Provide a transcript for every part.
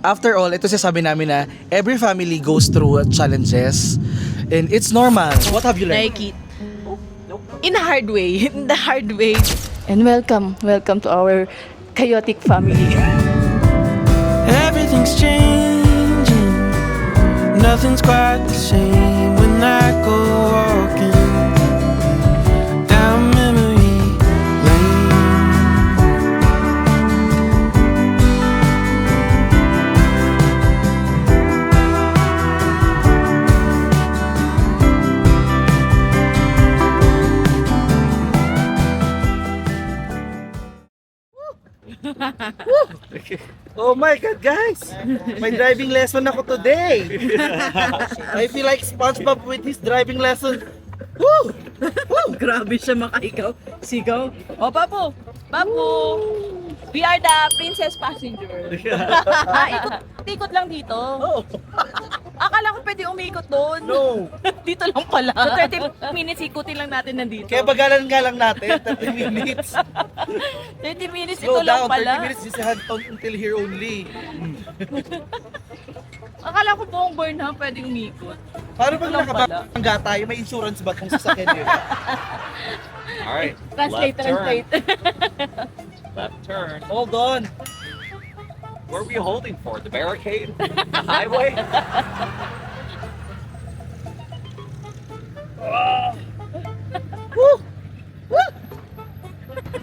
After all, ito sabi namin na every family goes through challenges and it's normal. What have you learned? Nike. In a hard way. In the hard way. And welcome to our chaotic family. Everything's changing, nothing's quite the same when I go walking down memory lane. Oh my God, guys! May driving lesson ako today! I feel like SpongeBob with his driving lesson. Woo! Grabe siya makaikaw. Sigaw. O, Papu! Papu! We are the princess passenger. Ikot lang dito. Oh, Akala ko pwede umikot doon. no! Dito lang pala. So 30 minutes ikutin lang natin nandito. Kaya bagalan nga lang natin, 30 minutes. 30 minutes Slow ito lang down, pala. 30 minutes, this is until here only. Akala ko buong burn ha, pwedeng umikot. Paano pag Lang pala. nakabangga tayo, may insurance ba kung sasakyan yun? Alright, Translate, left turn. translate. Left turn. Hold on! What are we holding for? The barricade? The highway? Woo!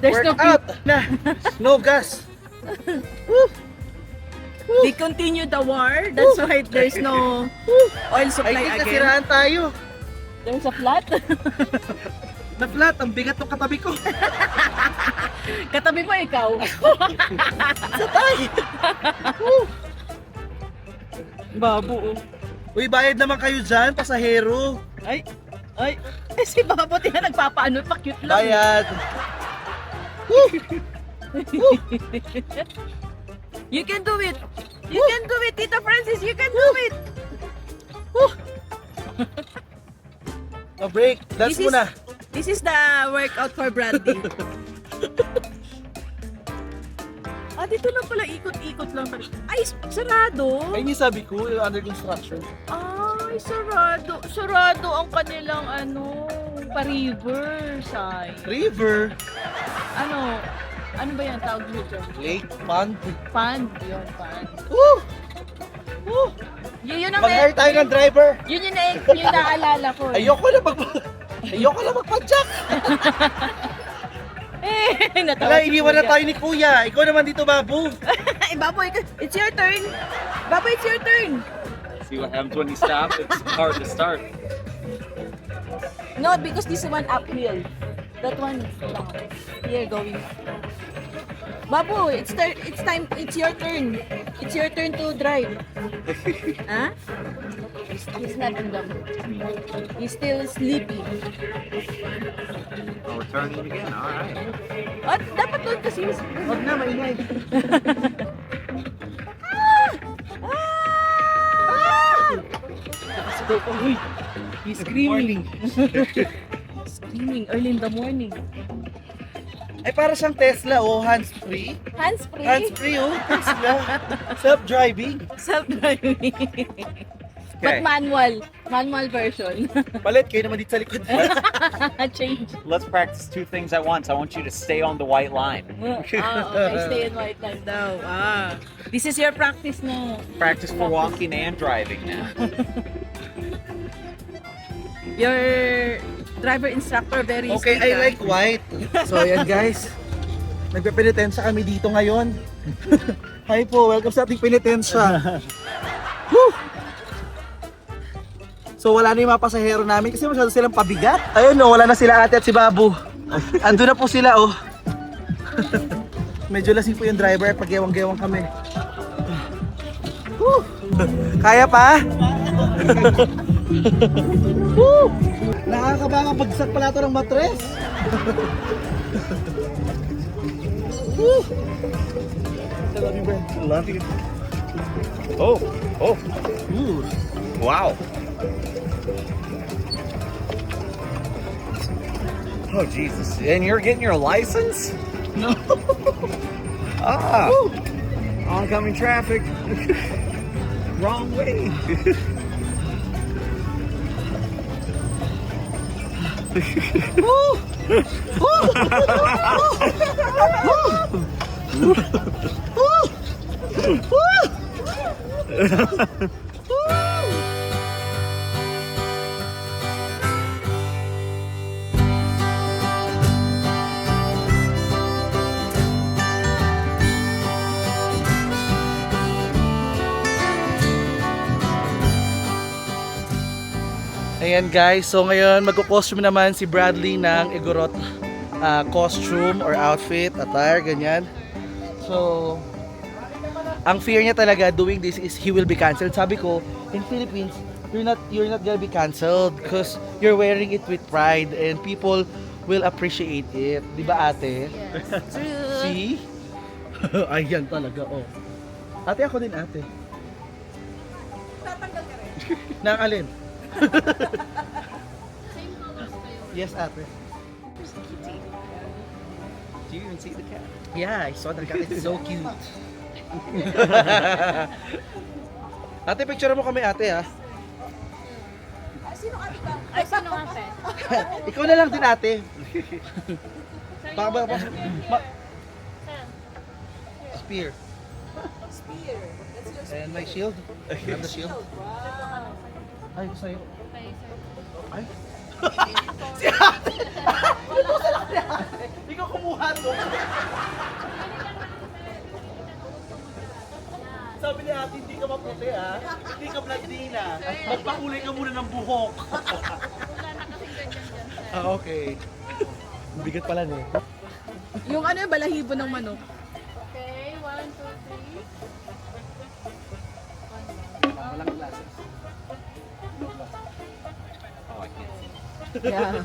There's Work no out! Na! No gas! Woo! They continue the war. That's why there's no oil I supply think again. nasiraan tayo. There's a flat. Na-flat, ang bigat ng katabi ko. Katabi mo ikaw. Satay! Woo! Babo. Uy, bayad naman kayo dyan, pasahero. Ay. Ay. Eh, si Babo tiyan nagpapaano pa cute lang. Bayad. Woo! You can do it. You can do it, Tita Francis. You can do it. Na-break, dance This is- muna. This is the workout for Brandy. Dito lang pala ikot-ikot lang. Ay, sarado. Ayun yung sabi ko, yung under construction. Ay, sarado. Sarado ang kanilang pa-river side. River, Ano ba yan tawag dito? lake, pond. Pond. Yun, pond. Woo! Woo! Yun ang Mag-hire tayo ng driver. yun yung naalala ko. Ayoko na magpadyak. Natawa Wala, iniwan na tayo ni Kuya. Ikaw naman dito, Babu. Baboy, it's your turn. Baboy, it's your turn. See what happens when you stop? It's hard to start. No, because this one uphill. That one is down. Here, going up. Babu, it's time. It's your turn. It's your turn to drive. Huh? He's not in the mood. He's still sleepy. Oh, we're turning again. Alright. At dapat doon kasi Huwag na, maingay. He's screaming. Screaming early in the morning. Ay, para siyang Tesla, oh, hands-free. Hands-free. Hands-free, oh, Tesla. Self-driving. Self-driving. Okay, But manual version. Palit, kayo naman dito sa likod. Change. let's practice two things at once. I want you to stay on the white line. Okay, stay in white line daw. This is your practice na. Practice for walking and driving now. Your driver instructor very Okay, strict, I like white. So, ayan guys. Nagpe-penitensya kami dito ngayon. Hi po, welcome sa ating penitensya. Woo! So, wala na yung mga pasahero namin kasi masyado silang pabigat. Ayun no, wala na sila ate at si Babu. Ando na po sila oh. Medyo lasing po yung driver at pagyawang-gewang kami. Woo! Kaya pa? Woo! Nakakabanga bagsak pala ito ng matres. Woo! Love you. Oh, Ooh. wow. Oh, Jesus. And you're getting your license? No. Ah. Woo! Oncoming traffic. Wrong way. Ayan guys, so ngayon magko-costume naman si Bradley ng Igorot costume or outfit, attire, ganyan. So, ang fear niya talaga doing this is he will be cancelled. Sabi ko, in Philippines, you're not gonna be cancelled because you're wearing it with pride and people will appreciate it. Di ba ate? True. See? Ayan talaga, oh. Ate, ako din ate. Tatanggal ka rin. Nang alin? Yes, ate. Do you even see the cat? Yeah, I saw the cat. It's so cute. Ate, picture mo kami ate ha. Sino ate ka? Ay, sino nga pe? Ikaw na lang din ate. Spear. Spear. That's your And my shield. I have the shield. Wow. Ay, sa'yo. Ay. Si ate! Ikaw kumuha to. Sabi ni ate, hindi ka maputi ha. Hindi ka Bladina. Magpakulay ka muna ng buhok. Okay. Bigat pala no. Yung ano yung balahibo ng manok. Okay, 1, 2, 3. Walang glasses. Oh, I can't see. Yeah.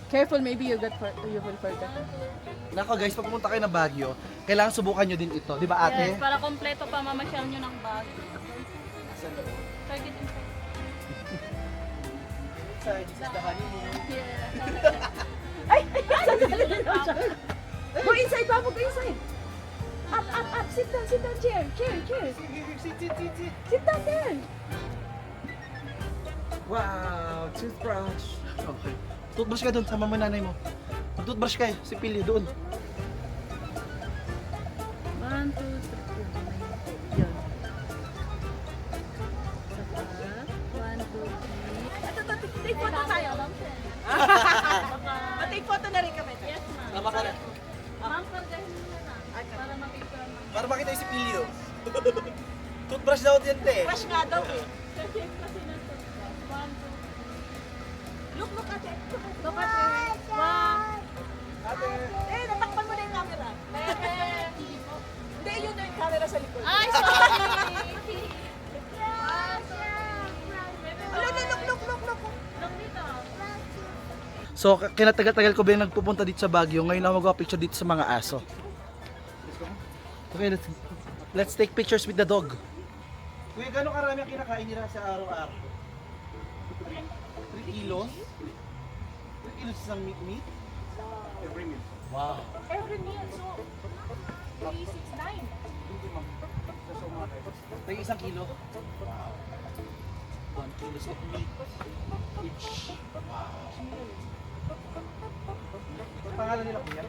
Careful, maybe you will forget. Nako guys, pag pumunta kayo ng Baguio, kailangan subukan nyo din ito. Di ba ate? Yes, para kompleto pa mamasyal nyo ng bag. Target inside. This is the honeymoon. Go inside, Papa, go inside. Up, up, up. Sit down, chair. Sit down there. Wow, toothbrush. Okay. Toothbrush ka doon, sama mo nanay mo. Toothbrush kayo, si Pili doon. 1, 2, 3. Yun. Saka, 1, 2, 3. Take photo tayo. Take photo na rin kami. Yes, ma'am. Sama ka na. Ma'am, kargahin mo na lang. Para mapicture mo. Para makita yung si Pili oh. Toothbrush daw din te. Crush nga daw eh. Kasi ng toothbrush. 1, 2. Look at it. Look at her. 1. Natakpan mo na yung camera. Hindi, yun na yung camera sa likod. Ay, sorry! Look. Look dito. So, kinatagal-tagal ko ba yung nagpupunta dito sa Baguio. Ngayon ako mag-picture dito sa mga aso. Okay, let's take pictures with the dog. Kuya, gano'ng karami ang kinakain nila sa araw-araw? 3 kilos? 3 kilos isang meat? Every meal. Wow. Every meal, so 369. Tayo 1 kilo? Wow. 1 kilos of meat each. Ang pangalan nila kuya?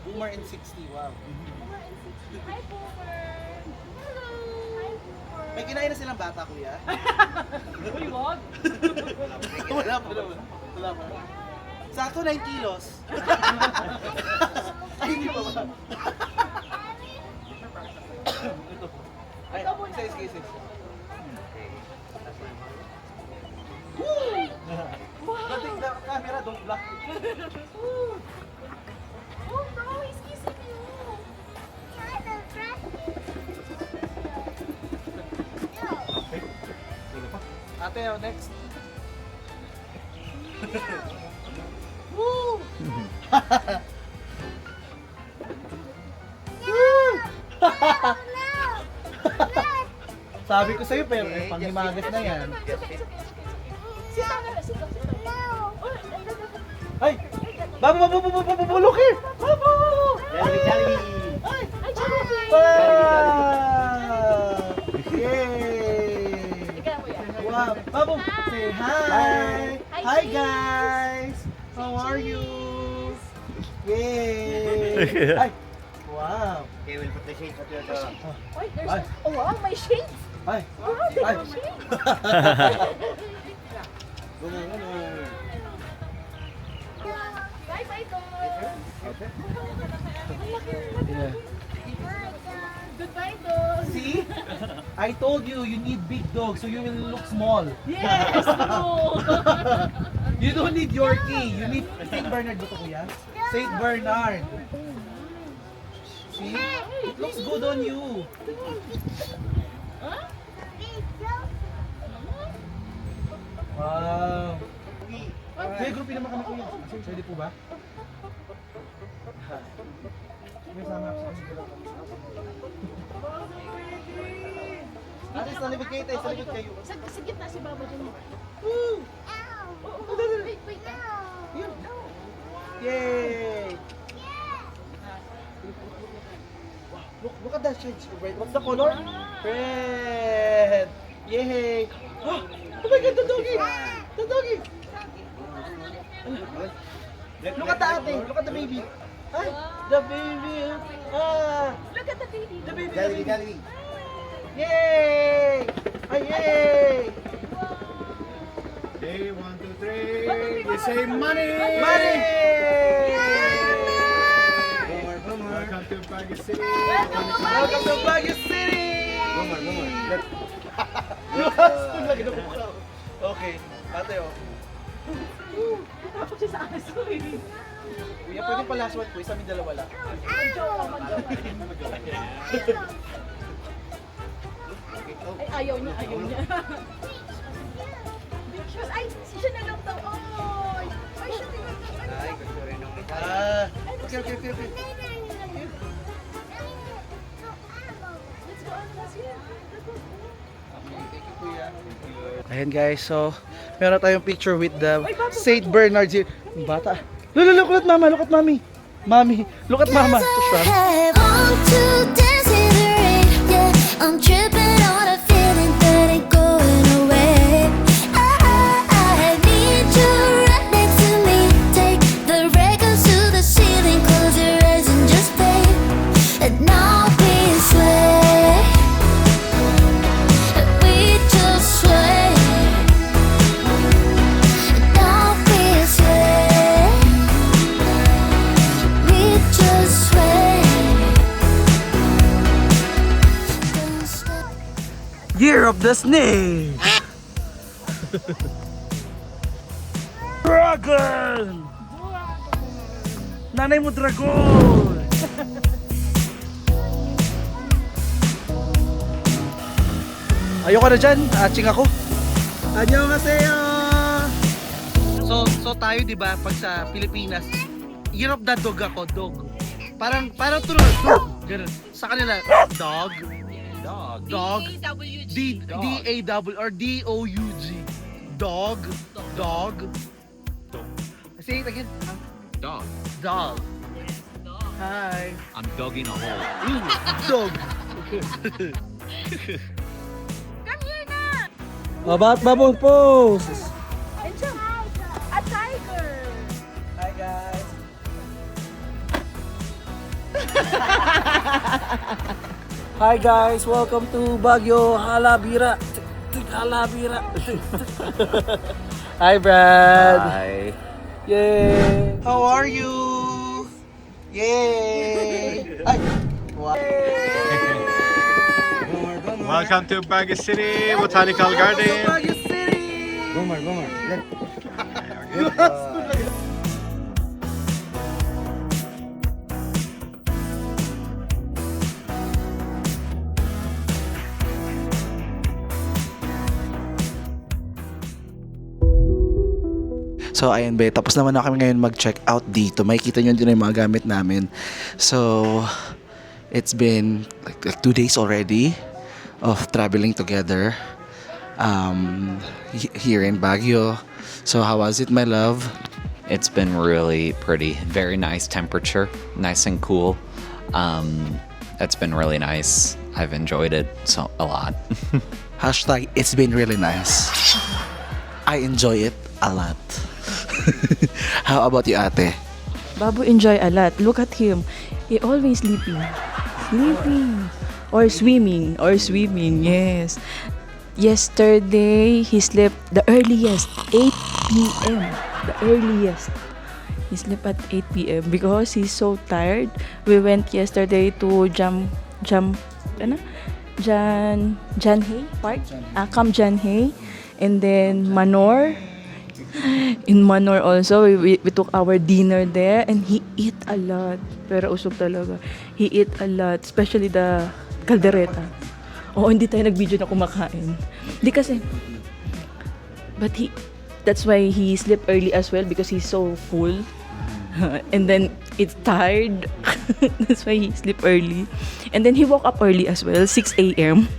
Boomer and 60. Wow. Hi, Boomer. Hello. Hi, Boomer. May kinain na silang bata kuya? Uy, wag. Wala pa. Sakto 9 kilos. Ay, hindi pa ba? Ito po. Ay, isa. Woo! Wow! The camera, don't block it. Oh no, he's kissing you. Ate, next. Woo! Sabi ko sa'yo, pero panghimagas na yan. Sit down. Ay! Babu, look here! Babu! Yay! Ikaw mo yan. Wow! Babu, say hi! Hi guys! How are you? Yay! Ay! Wow! Wait, there's oh wow, my shades. Ay! Wow, they Ay! have shades. Bye, bye, dog. Yeah. Goodbye, dog. See? I told you, you need big dogs so you will look small. Yes! No! You don't need Yorkie. You need Saint Bernard ba ito, kuya? Saint Bernard. See? It looks good on you. Wow. Kuya, grupin naman kami, kuya. Pwede po ba? May sama ako sa kanila. Ate, sa likod kayo tayo, sa likod kayo. Sa gitna si Baba dyan. Woo! Wait, wait. Yun. Yay! Look at that shade. Red. What's the color? Red. Yay! Oh my God, the doggy! The doggy! Look at the ate. Look at the baby. Ay, the baby. Ah, Look at the baby. the baby. The baby. Yay! Ay, yay! Hey, 1, 2, 3. You say money. Money! Welcome to Baguio City. Welcome to Baguio City! Lagi na po. Okay, ate oh. Ako siya sa aso eh. Kuya, pwede pa last one po, isa aming dalawa lang. Ay, ayaw niya, ayaw niya. Because, ay, siya na lang daw. Ay, ay, siya na lang daw. Ah, okay. Let's go, Ananas, here. Ayan guys, so meron tayong picture with the Saint Bernard here. Bata. Look at mama, look at mommy. Mommy, look at mama. Want to dance in the rain, yeah. I'm tripping on a feeling that ain't going away. I need you right next to me. Take the records to the ceiling, close your eyes and just play. And now we sway. We just sway. And now we sway. We just sway. Don't stop. Year of the Snake. Dragon. Nanay mo dragon. Ayoko na dyan, atching ako. Annyeonghaseyo! So tayo 'di ba pag sa Pilipinas, year of the dog ako, dog. Parang tuloy, dog. Ganun. Sa kanila, dog. Dog. D-A-W or D-O-U-G. Dog. Say it again. Dog. Dog. Hi. I'm dogging a hole. Dog. Come here na! About bubble pose. And jump. A tiger. Hi guys. Hi guys, welcome to Baguio Halabira. Halabira. Hi Brad. Hi. Yay. How are you? Yay. Ay. Wow. Welcome to Baguio City Botanical Garden. Baguio City. So ayan be, tapos naman na kami ngayon mag-check out dito. Makikita nyo din yung mga gamit namin. So it's been like 2 days already of traveling together here in Baguio. So how was it, my love? It's been really pretty. Very nice temperature. Nice and cool. It's been really nice. I've enjoyed it a lot. Hashtag, it's been really nice. I enjoy it a lot. How about you, ate? Babu enjoy a lot. Look at him. He always sleeping. Sleeping. Or swimming. Yes. Yesterday, he slept the earliest, 8 p.m. The earliest. He slept at 8 p.m. because he's so tired. We went yesterday to Janhay Park, Camp Janhay, and then Manor. In Manor also, we took our dinner there, and he ate a lot. Pero usog talaga. He ate a lot, especially the caldereta. Oo, hindi tayo nag-video na kumakain. Hindi kasi, but that's why he slept early as well because he's so full. And then, it's tired. That's why he slept early. And then, he woke up early as well, 6 a.m.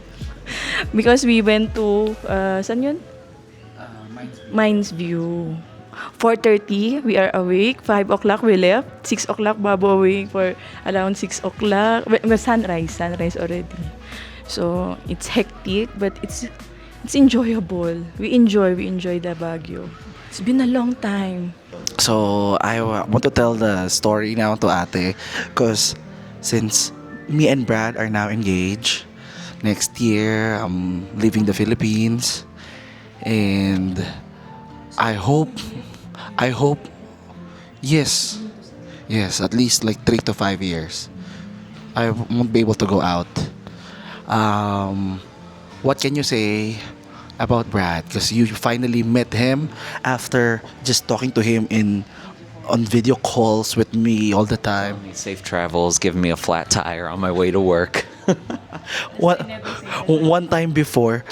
Because we went to, saan yun? Mines View. 4:30, we are awake. 5 o'clock, we left. 6 o'clock, Babu awake for around 6 o'clock. Sunrise already. So, it's hectic, but it's enjoyable. We enjoy the Baguio. It's been a long time. So, I want to tell the story now to ate. Because since me and Brad are now engaged, next year, I'm leaving the Philippines. And I hope, yes, at least like 3 to 5 years, I won't be able to go out. What can you say about Brad? Because you finally met him after just talking to him on video calls with me all the time. Safe travels, giving me a flat tire on my way to work. One time before,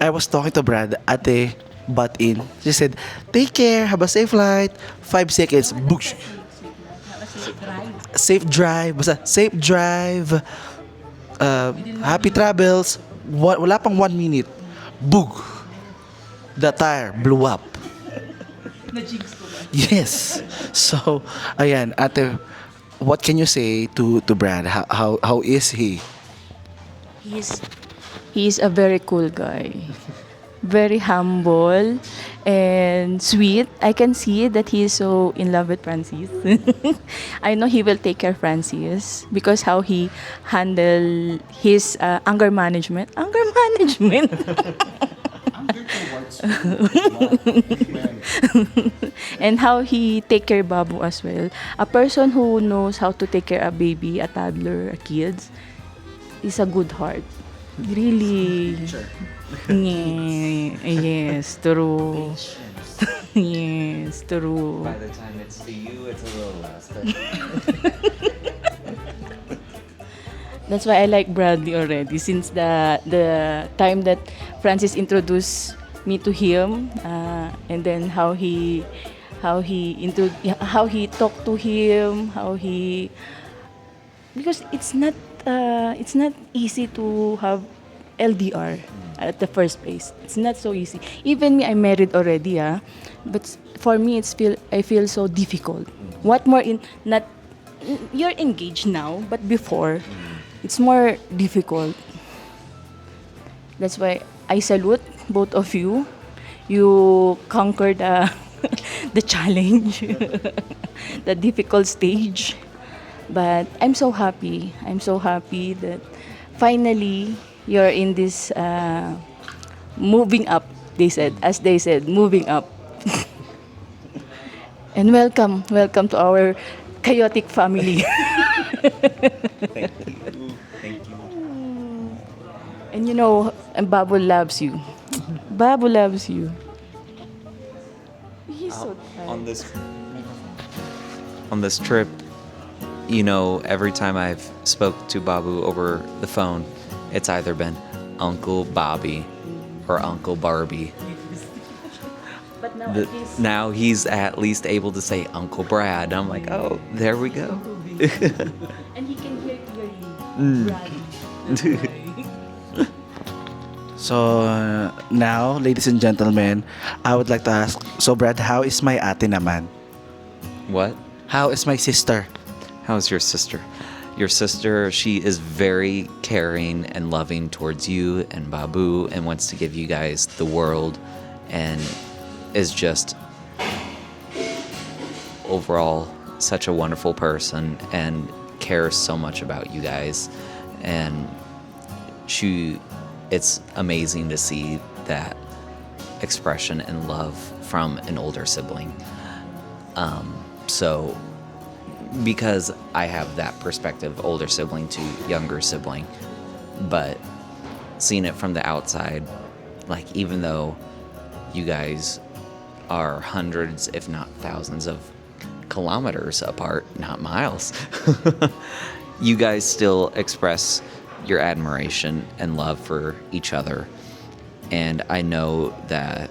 I was talking to Brad, ate butt in. She said, "Take care, have a safe flight." 5 seconds, boosh. Safe drive. Basta, safe drive. Happy travels. Wala pang 1 minute. Boog. The tire blew up. Yes. So, ayan, ate, what can you say to Brad? How is he? He's a very cool guy. Very humble and sweet. I can see that he is so in love with Francis. I know he will take care of Francis because how he handle his anger management. Anger management. And how he take care of Babu as well. A person who knows how to take care of a baby, a toddler, a kids, is a good heart. Really. Yes, true. Yes, true. By the time it's to you, it's a little less. That's why I like Bradley already since the time that Francis introduced me to him, and then how he talked to him, because it's not easy to have LDR at the first place. It's not so easy. Even me, I'm married already, but for me, I feel so difficult. What more you're engaged now, but before, it's more difficult. That's why I salute both of you. You conquered the challenge, the difficult stage. But I'm so happy. I'm so happy that finally you're in this moving up, as they said, moving up. And welcome to our chaotic family. Thank you. And you know, Babu loves you. Babu loves you. He's so tired. On this trip, you know, every time I've spoke to Babu over the phone, it's either been Uncle Bobby or Uncle Barbie. But now The- at least now he's at least able to say Uncle Brad. I'm like, oh, there we go. and he can hear clearly. Brad. So, now, ladies and gentlemen, I would like to ask, so Brad, how is my ate naman? What? How is my sister? How's your sister? your sister, she is very caring and loving towards you and Babu and wants to give you guys the world and is just overall such a wonderful person and cares so much about you guys. And it's amazing to see that expression and love from an older sibling. So because I have that perspective, older sibling to younger sibling, but seeing it from the outside, like even though you guys are hundreds, if not thousands of kilometers apart, not miles, you guys still express your admiration and love for each other. And I know that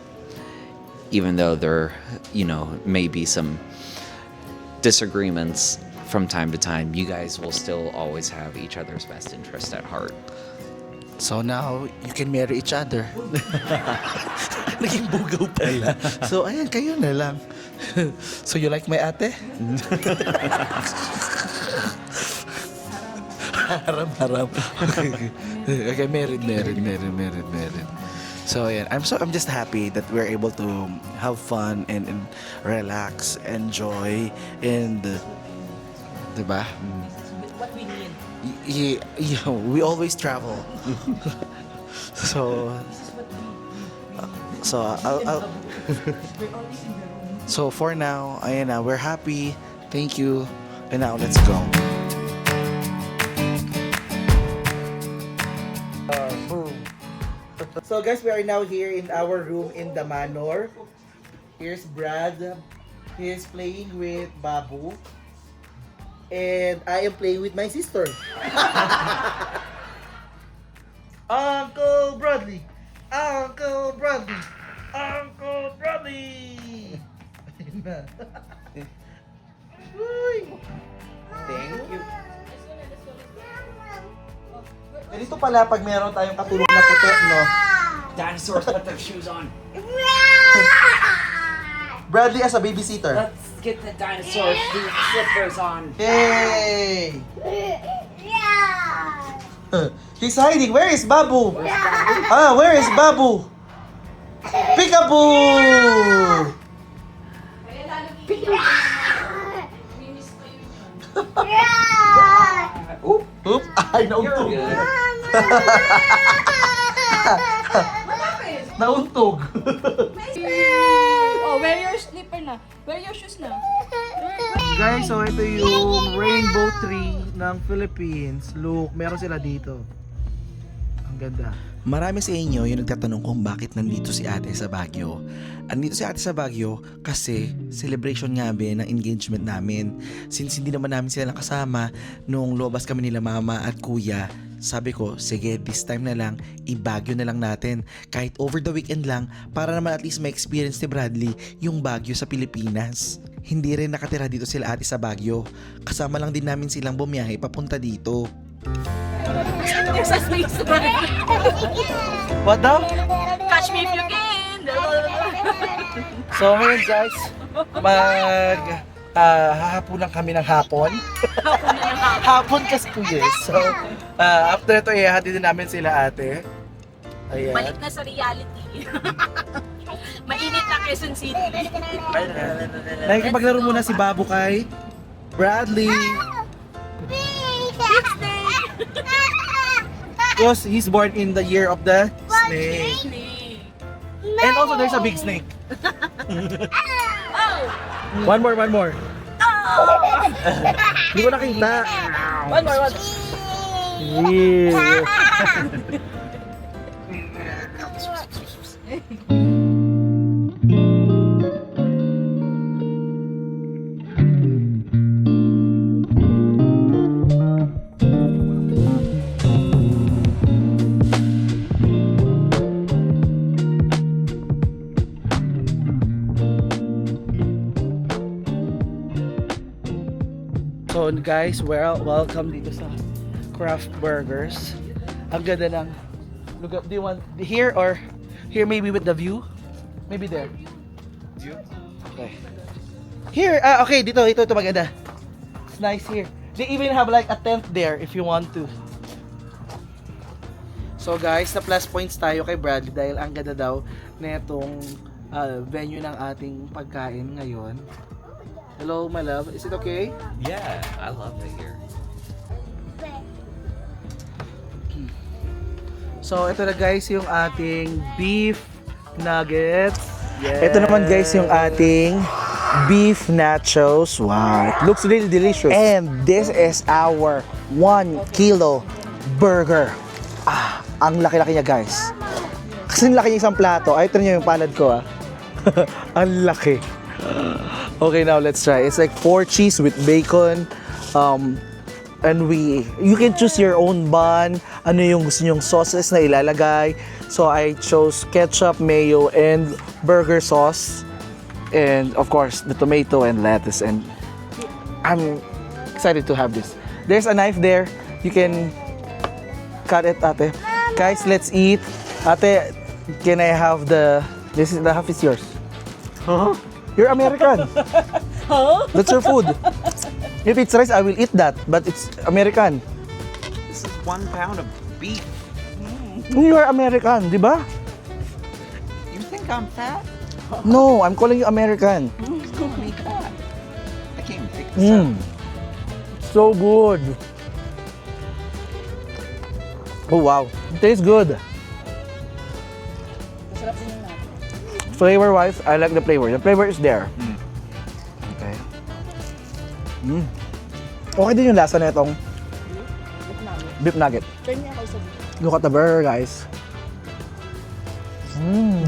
even though there, may be some disagreements from time to time, you guys will still always have each other's best interest at heart. So now, you can marry each other. Naging bugaw pala. So, ayan, kayo na lang. So, you like my ate? Haram. Okay, married. So, ayan. I'm just happy that we're able to have fun and relax, enjoy, and, diba? What we need. We always travel. so I'll so for now, ayan na, we're happy. Thank you. And now let's go. So guys, we are now here in our room in the manor. Here's Brad. He is playing with Babu. And I am playing with my sister. Uncle Bradley! Uncle Bradley! Uncle Bradley! Ayun na. Uy! Thank you. Ganito pala pag meron tayong katulog na puti, no? Dinosaurs put their shoes on. Bradley as a babysitter. Let's get the dinosaurs slippers on. Yay! He's hiding. Where is Babu? Where is Babu? Peekaboo! Oop! Ay, nauntog. Nauntog. Oh, wear your slipper na. Wear your shoes na. Guys, so ito yung rainbow tree ng Philippines. Look, meron sila dito. Ang ganda. Marami sa inyo yung nagtatanong kung bakit nandito si ate sa Baguio. Andito si ate sa Baguio kasi celebration nga ng engagement namin. Since hindi naman namin sila nakasama nung lobas kami nila mama at kuya, sabi ko, sige, this time na lang, i-Baguio na lang natin. Kahit over the weekend lang, para naman at least ma-experience ni Bradley yung Baguio sa Pilipinas. Hindi rin nakatira dito sila ate sa Baguio. Kasama lang din namin silang bumiyahe papunta dito. What daw? Catch me if you can. So ngayon guys, hahapunan kami ng hapon. Hapon kasi kuya. So after ito, ihahatid din namin sila ate. Ayan. Balik na sa reality. Mainit na Quezon City. Nakikipaglaro muna si Babu kay Bradley. Because he's born in the year of the snake. And also there's a big snake. One more. Hindi ko nakita. One more. Yeah. So guys, welcome dito sa Craft Burgers. Ang ganda ng lugar. Do you want here or here maybe with the view? Maybe there. View? Okay. Here, okay, dito maganda. It's nice here. They even have like a tent there if you want to. So guys, na plus points tayo kay Bradley dahil ang ganda daw netong venue ng ating pagkain ngayon. Hello, my love. Is it okay? Yeah, I love it here. So, ito na guys yung ating beef nuggets. Ito naman guys yung ating beef nachos. Wow, it looks really delicious. And this is our 1 kilo burger. Ang laki-laki niya guys. Kasi laki niya isang plato. Ay, ito niyo yung palad ko Ang laki. Okay, now let's try. It's like 4 cheese with bacon. And you can choose your own bun. Ano yung gusto nyong sauces na ilalagay. So I chose ketchup, mayo, and burger sauce. And of course, the tomato and lettuce. And I'm excited to have this. There's a knife there. You can cut it, ate. Guys, let's eat. Ate, can I have the half is yours. Huh? You're American. Huh? That's your food. If it's rice, I will eat that. But it's American. This is 1 pound of beef. You are American, di ba? You think I'm fat? No, I'm calling you American. I can't pick this up. So good. Oh wow, it tastes good. Flavor-wise, I like the flavor. The flavor is there. Okay. Okay din yung lasa na itong beef nugget. Look at the burger, guys.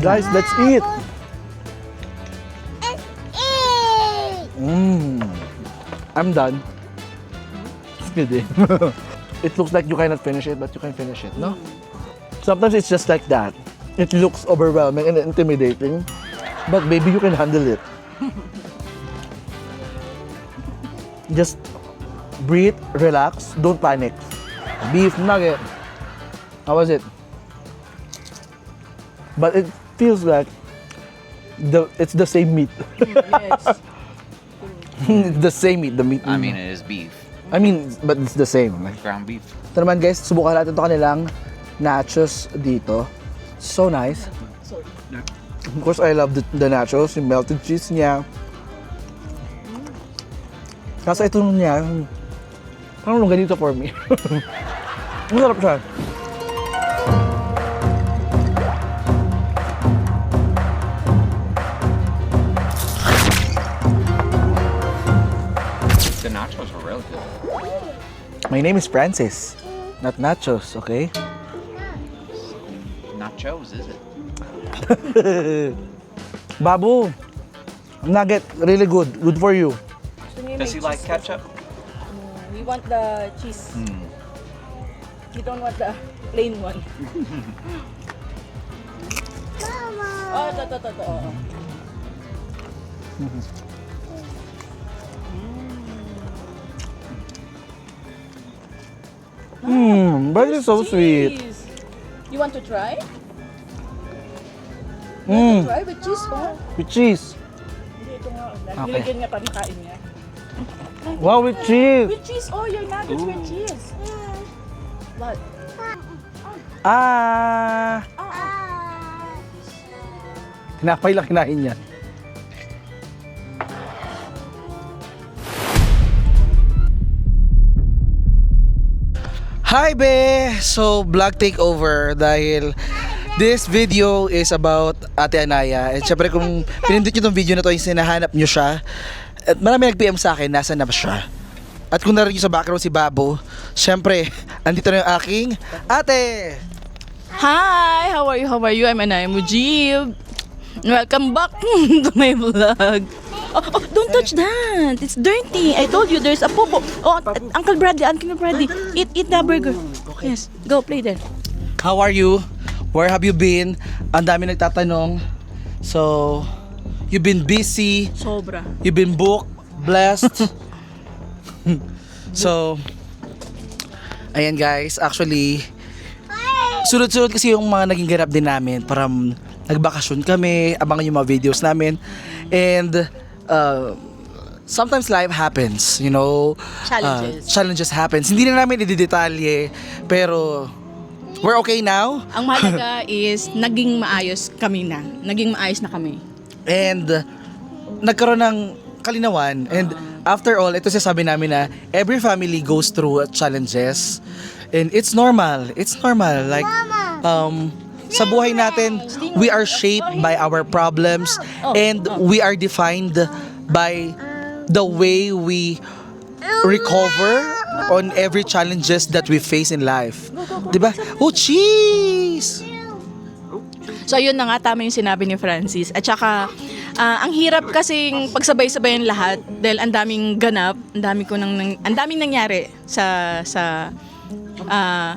Guys, let's eat. I'm done. Just kidding. It looks like you cannot finish it, but you can finish it, no? Sometimes it's just like that. It looks overwhelming and intimidating, but maybe you can handle it. Just breathe, relax, don't panic. Beef nugget. How was it? But it feels like it's the same meat. Yes. It's the same meat, the meat. I mean, it is beef. I mean, but it's the same. Like, Ground beef. ito naman guys, subukan natin ito kanilang nachos dito. So nice. Of course, I love the nachos, yung melted cheese niya. Kaso ito niya, parang ganito for me. Ang sarap siya. The nachos are really good. My name is Francis, not Nachos, okay? Nachos, is it? Babu, nugget, really good. Good for you. Does he like ketchup? We want the cheese. We don't want the plain one. Oh, to. Oo. But it's so sweet. Cheese. You want to try? You want to try with cheese? Oh. With cheese. Hindi, ito nga. Okay. Nilagyan niya pa ng kain niya. Wow, with cheese. With cheese. Oh, your nuggets with cheese. What? Tinapay lang kinain niya. Hi be! So vlog takeover dahil this video is about Ate Anaya. At syempre kung pinindot nyo itong video na to, yung sinahanap nyo siya. At marami nag-PM sa akin, nasa na ba siya? At kung narinig nyo sa background si Babo, syempre, andito na yung aking ate! Hi! How are you? I'm Anaya Mujib. Welcome back to my vlog. Oh, don't touch that. It's dirty. I told you there's a popo. Oh, Uncle Bradley, eat the burger. Yes, go play there. How are you? Where have you been? Ang dami nagtatanong. So, you've been busy, Sobra. you've been booked, blessed. So, ayan guys, actually, sunod-sunod kasi yung mga naging ganap din namin. Parang nagbakasyon kami, abangan yung mga videos namin. And, sometimes life happens, you know. Challenges happens. Hindi na namin i-detalye, pero we're okay now. Ang mahalaga is naging maayos kami na. Naging maayos na kami. And nagkaroon ng kalinawan. And after all, ito sabi namin na every family goes through challenges. And it's normal. It's normal. Like, sa buhay natin, we are shaped by our problems and we are defined by the way we recover on every challenges that we face in life. Diba? Oh, cheese! So ayun na nga, tama yung sinabi ni Francis. At saka, ang hirap kasing pagsabay-sabayan lahat dahil ang daming ganap, ang daming nangyari sa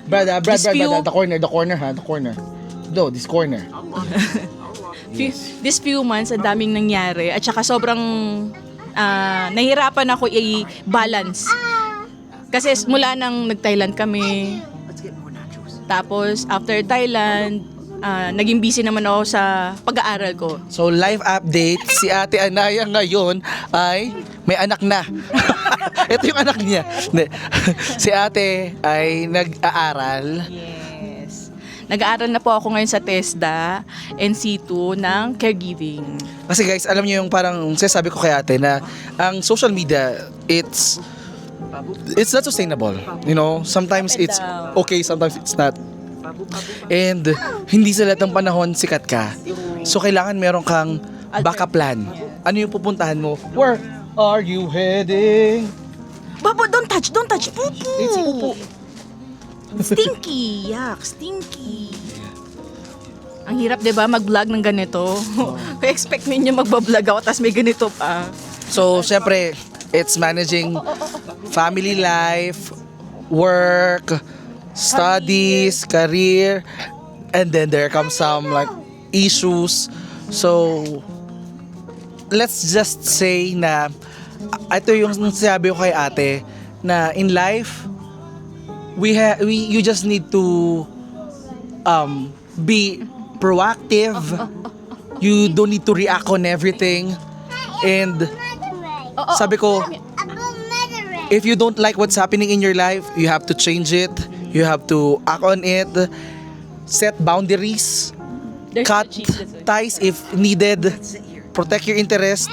Brad, this few- the corner. No, this corner. This few months, ang daming nangyari. At saka sobrang nahirapan ako i-balance. Kasi mula nang nag-Thailand kami, tapos after Thailand, naging busy naman ako sa pag-aaral ko. So, live update, si Ate Anaya ngayon ay may anak na. Ito yung anak niya. Hindi. Si Ate ay nag-aaral. Yes. Nag-aaral na po ako ngayon sa TESDA NC2 ng caregiving. Kasi guys, alam niyo yung parang sinasabi ko kay Ate na ang social media, it's not sustainable. You know, sometimes it's okay, sometimes it's not. And hindi sa lahat ng panahon sikat ka. So kailangan meron kang backup plan. Ano yung pupuntahan mo? Where are you heading? Babo, don't touch. Pupu. It's pupu. Stinky. Yuck, stinky. Ang hirap 'di ba mag-vlog ng ganito. Expect niyo magba-vlog ako tapos may ganito pa. So syempre, it's managing family life, work, studies, career, and then there comes some like issues. So let's just say na ito yung sinabi ko kay Ate na in life you just need to be proactive. You don't need to react on everything. And sabi ko, if you don't like what's happening in your life, you have to change it. You have to act on it. Set boundaries. Cut ties if needed. Protect your interest.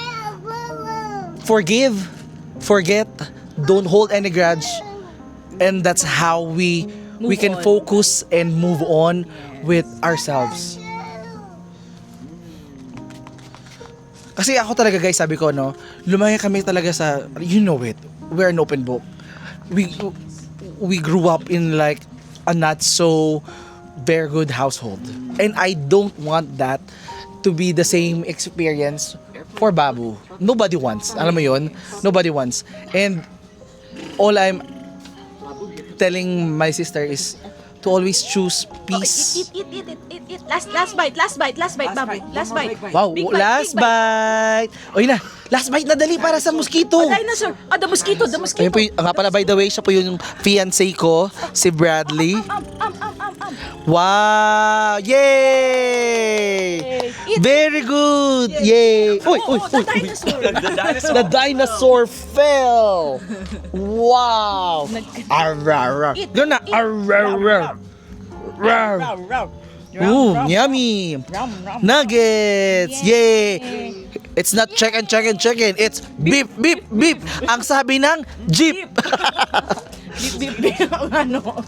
Forgive. Forget. Don't hold any grudge. And that's how we can focus and move on with ourselves. Kasi ako talaga guys, sabi ko no, lumaki kami talaga sa, you know it, we're an open book. We grew up in like a not so very good household. And I don't want that to be the same experience for Babu. Nobody wants. Alam mo yun? Nobody wants. And all I'm telling my sister is to always choose peace. Eat. Last bite, Babu. Last bite. Wow, Big bite, last big bite. Oy na, last bite na dali para sa mosquito. Dinosaur. The mosquito. Ayun po, nga pala by the way, siya po yung fiancé ko, si Bradley. Wow! Yay! Very good! Yay! Uy! The dinosaur fell! Wow! Arr! Doon na! Arr! Ooh, yummy! Nuggets! Yay! It's not chicken. It's beep. Ang sabi ng jeep. Beep. Ano?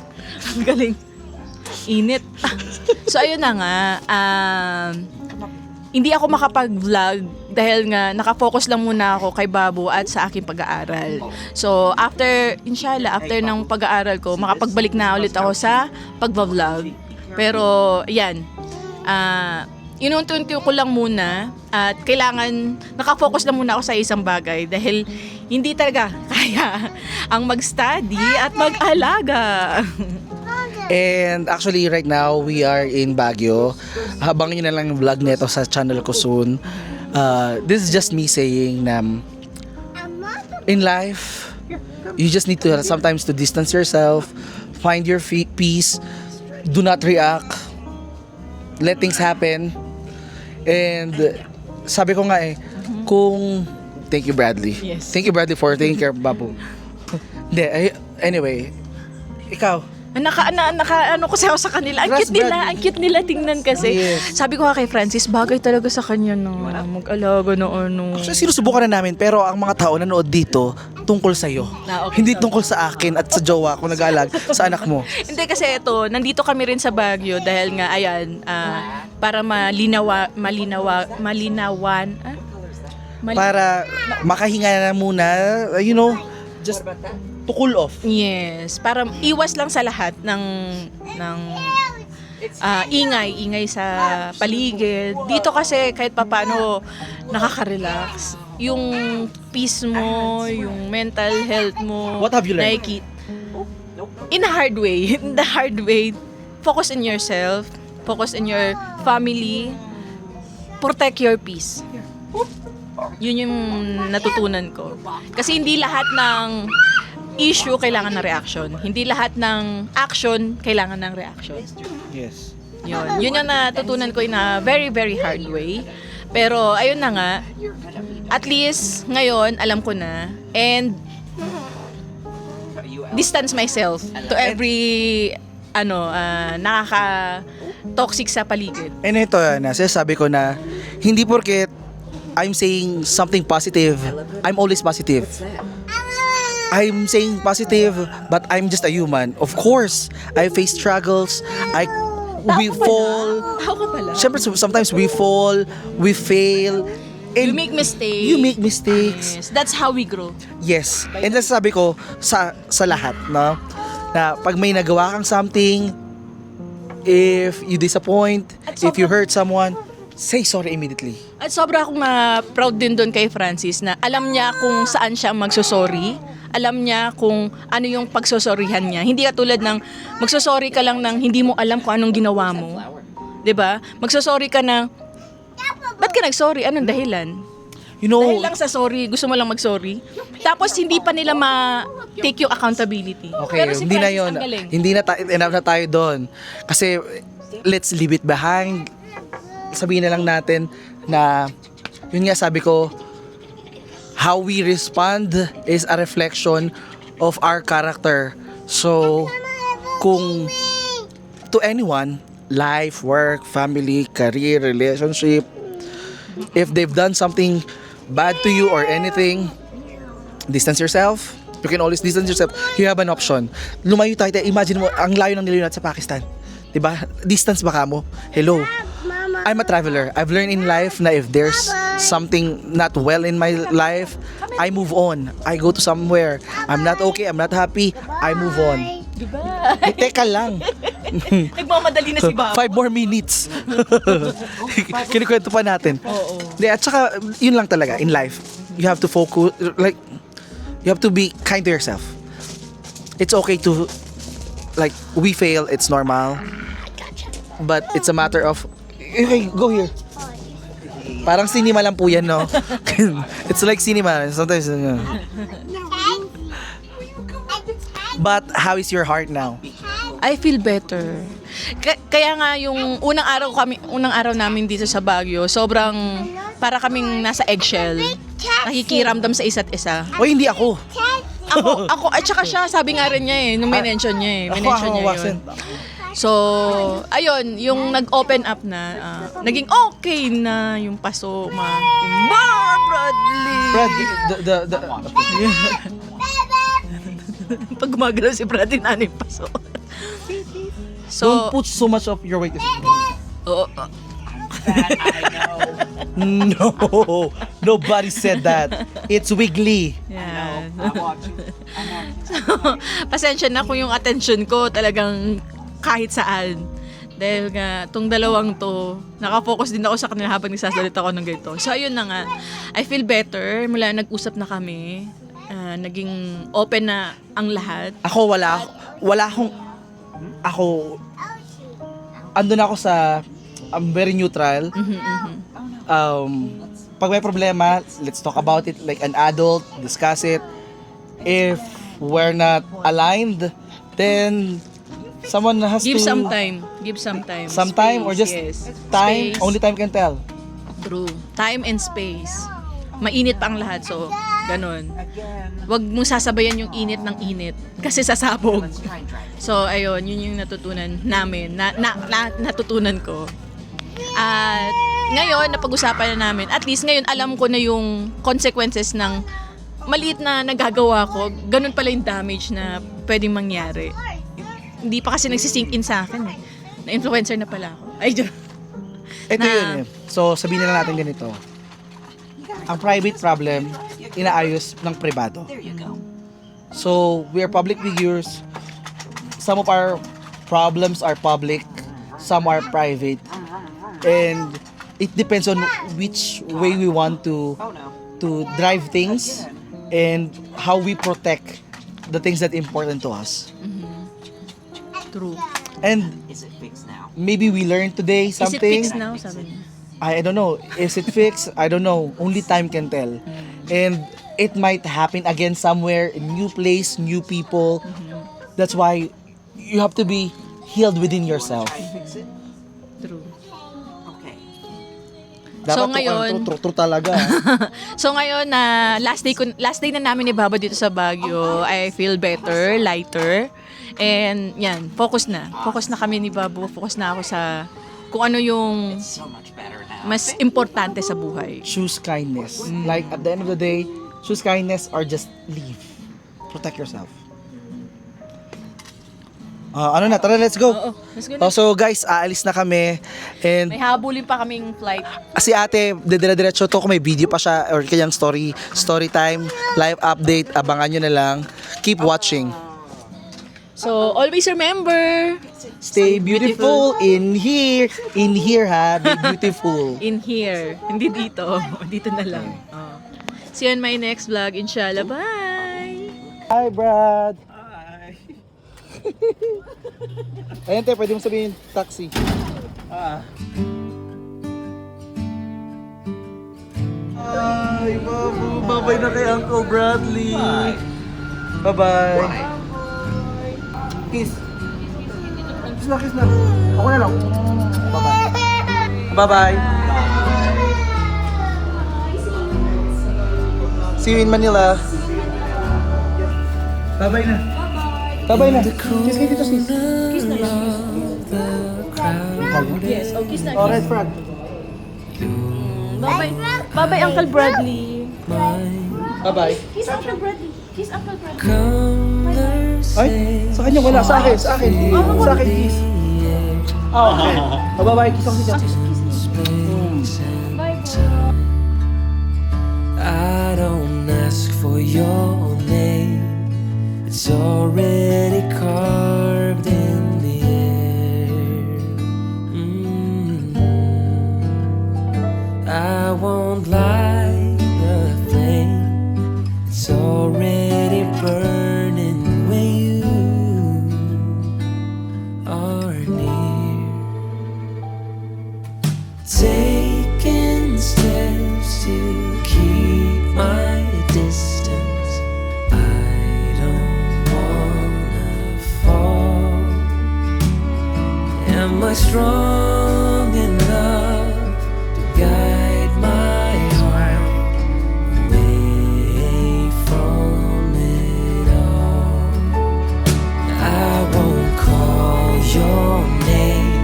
Ang galing. Init. So ayun na nga, hindi ako makapag-vlog dahil nga nakafocus lang muna ako kay Babu at sa aking pag-aaral. So after ng pag-aaral ko, makapagbalik na ulit ako sa pag-vlog. Pero yan, inunti-unti ko lang muna at kailangan nakafocus lang muna ako sa isang bagay dahil hindi talaga kaya ang mag-study at mag-alaga. And actually right now we are in Baguio. Habang yun na lang yung vlog nito sa channel ko soon. This is just me saying na in life you just need to sometimes to distance yourself, find your peace, do not react, let things happen. And sabi ko nga kung Thank you, Bradley. Yes. Thank you, Bradley, for taking care of Babu. Hindi, anyway. Ikaw, Ano kasi ako sa kanila. Ang Congrats, cute nila. Bradley. Ang cute nila tingnan kasi. Yes. Sabi ko nga kay Francis, bagay talaga sa kanya na mag-alaga na ano. actually, sinusubukan na namin, pero ang mga tao nanood dito, tungkol sa'yo. Ah, okay. Hindi tungkol sa akin at sa jowa ko nag-aalag sa anak mo. Hindi kasi ito, nandito kami rin sa Baguio dahil nga, ayan, para malinawan, Para makahinga na muna, just to cool off. Yes, para iwas lang sa lahat ng ingay sa paligid. Dito kasi kahit papaano nakaka-relax. Yung peace mo, yung mental health mo. What have you learned? In a hard way. In the hard way. Focus on yourself. Focus on your family. Protect your peace. Yun yung natutunan ko. Kasi hindi lahat ng issue kailangan ng reaction. Hindi lahat ng action kailangan ng reaction. Yes. Yun yung natutunan ko in a very, very hard way. Pero ayun na nga, at least ngayon alam ko na and distance myself to every nakaka-toxic sa paligid. And ito na, sabi ko na, hindi porket I'm saying something positive, I'm always positive. I'm saying positive, but I'm just a human. Of course, I face struggles. We fall. Tao ka pala. Siyempre, sometimes we fall, we fail. You make mistakes. You make mistakes. Yes, that's how we grow. Yes. And that's sabi ko sa lahat, no? Na pag may nagawa kang something, if you disappoint, if you hurt someone, say sorry immediately. At sobra akong proud din doon kay Francis na alam niya kung saan siya magsosorry. Alam niya kung ano yung pagsosorryhan niya. Hindi katulad ng magsosorry ka lang ng hindi mo alam kung anong ginawa mo. 'Di ba? Magsosorry ka na, ba't ka nagsorry? Anong dahilan? Dahil lang sa sorry, gusto mo lang mag-sorry. Tapos hindi pa nila ma-take yung accountability. Okay, Pero si hindi na Francis yun. ang galing. Hindi na enough na tayo doon. Kasi let's leave it behind. Sabihin na lang natin na, yun nga sabi ko, how we respond is a reflection of our character. So, kung to anyone, life, work, family, career, relationship, if they've done something bad to you or anything, distance yourself. You can always distance yourself. You have an option. Lumayo tayo. Imagine mo, ang layo ng nilayo natin sa Pakistan. Diba? Distance baka mo. Hello. I'm a traveler. I've learned in life na if there's something not well in my life, I move on. I go to somewhere. I'm not okay. I'm not happy. I move on. Diba? Teka lang. Nagmamadali na si Babo. 5 more minutes. Kinikwento pa natin. Oo. Di, at saka, yun lang talaga in life. You have to focus, like, you have to be kind to yourself. It's okay to, like, we fail, it's normal. But it's a matter of, okay, go here. Parang cinema lang po yan, no? It's like cinema. Sometimes, But how is your heart now? I feel better. Kaya nga yung unang araw namin dito sa Baguio, sobrang para kaming nasa eggshell. Nakikiramdam sa isa't isa. O hindi ako. Ako at saka siya, sabi nga rin niya nung mention niya mention niya yun. So, ayun, yung nag-open up na, naging okay na yung paso, Bradley! Brad, Pag gumagalaw si Bradley, nanin paso. don't put so much of your weight. Oo. No, nobody said that. It's wiggly. Yeah. So, pasensya na kung yung attention ko talagang kahit saan. Dahil nga, tong dalawang to, nakafocus din ako sa kanila habang nagsasalita ako ng ganito. So, ayun na nga. I feel better. Mula nag-usap na kami. Naging open na ang lahat. Ako wala akong andun ako sa I'm very neutral. Pag may problema, let's talk about it like an adult, discuss it. If we're not aligned, then someone has Give to some time. Give some time. some time or just Space, yes. time. Space. Only time can tell. True. Time and space. mainit pa ang lahat. So, ganun. Wag mong sasabayan yung init ng init kasi sasabog. So, ayun, yun yung natutunan namin, natutunan ko. At ngayon, napag-usapan na namin. At least ngayon, alam ko na yung consequences ng maliit na nagagawa ko. Ganun pala yung damage na pwedeng mangyari. Hindi pa kasi nagsisink in sa akin eh. Na-influencer na pala ako. Ay, joke. Ito yun eh. So, sabihin na lang natin ganito. Ang private problem, inaayos ng pribado. So, we are public figures. Some of our problems are public. Some are private. And it depends on which way we want to drive things and how we protect the things that important to us. True. And maybe we learned today Is it something. fixed now? Sabi niya. I don't know. Is it fixed? I don't know. Only time can tell. And it might happen again somewhere, a new place, new people. That's why you have to be healed within yourself. True. Dapat So, ngayon- true talaga. So ngayon na last day na namin ni Baba dito sa Baguio, I feel better, lighter. And yan, focus na kami ni Babu, focus na ako sa kung ano yung mas importante sa buhay. Choose kindness. Like at the end of the day, choose kindness or just leave. Protect yourself. Ano na? Tara, let's go. Oo, let's go na. So guys, aalis na kami. And May habulin pa kaming flight. si ate, dire-diretso to, kung may video pa siya or kanyang story time, live update, abangan nyo na lang. Keep watching. So always remember, Stay beautiful in here ha, be beautiful. in here, hindi dito. Dito na lang. Oh. See you on my next vlog, inshallah. Bye! Hi Brad. Hi. Ayun te, pwede mo sabihin taxi. Hi, Babu. Babay na kay Uncle Bradley. Bye-bye. Kiss. Kiss na, kiss na. Ako na lang. Bye-bye. Bye-bye. See you in Manila. Bye-bye na. Bye-bye na. Kiss kayo dito, sis. Kiss na lang. Yes, oh, kiss na. Oh, red flag. Bye-bye. Bye-bye, Uncle Bradley. Bye-bye. Kiss Uncle Bradley. Kiss Uncle Bradley. Ay, sa kanya wala. Sa akin, sa akin. Sa akin, kiss. Okay. Oh, bye-bye. Kiss ako dito. Bye, I don't ask for your name, it's already carved in the air. I won't light the flame, it's already burning when you are near. Taking steps to keep my distance. I don't wanna fall. Am I strong enough to guide my heart away from it all? I won't call your name,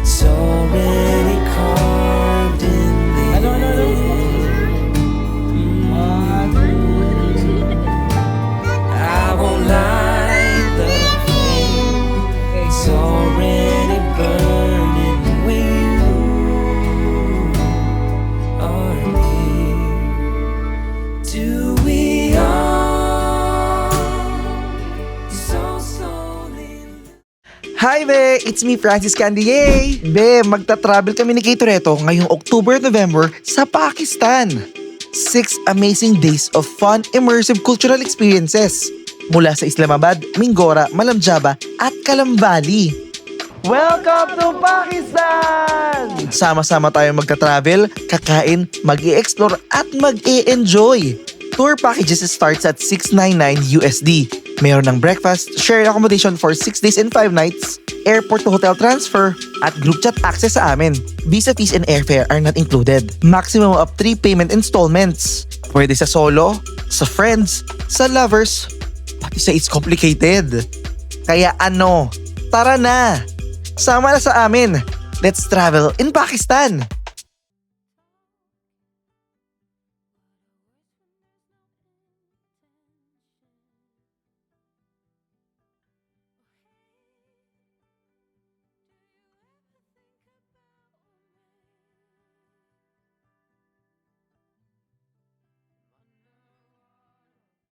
it's already carved in the I won't light the flame, it's already burning when you are near. Do we all so slowly? Hi be! It's me, Francis Candier! Be, magta-travel kami ni Kay Toretto ngayong October, November sa Pakistan. 6 amazing days of fun, immersive cultural experiences mula sa Islamabad, Mingora, Malam Jaba at Kalam Valley. Welcome to Pakistan! Sama-sama tayong magta-travel, kakain, mag-i-explore at mag-i-enjoy. Tour packages starts at $699 USD. Meron ng breakfast, shared accommodation for 6 days and 5 nights, airport to hotel transfer, at group chat access sa amin. Visa fees and airfare are not included. Maximum of 3 payment installments. Pwede sa solo, sa friends, sa lovers, pati sa it's complicated. Kaya ano, tara na! Sama na sa amin! Let's travel in Pakistan!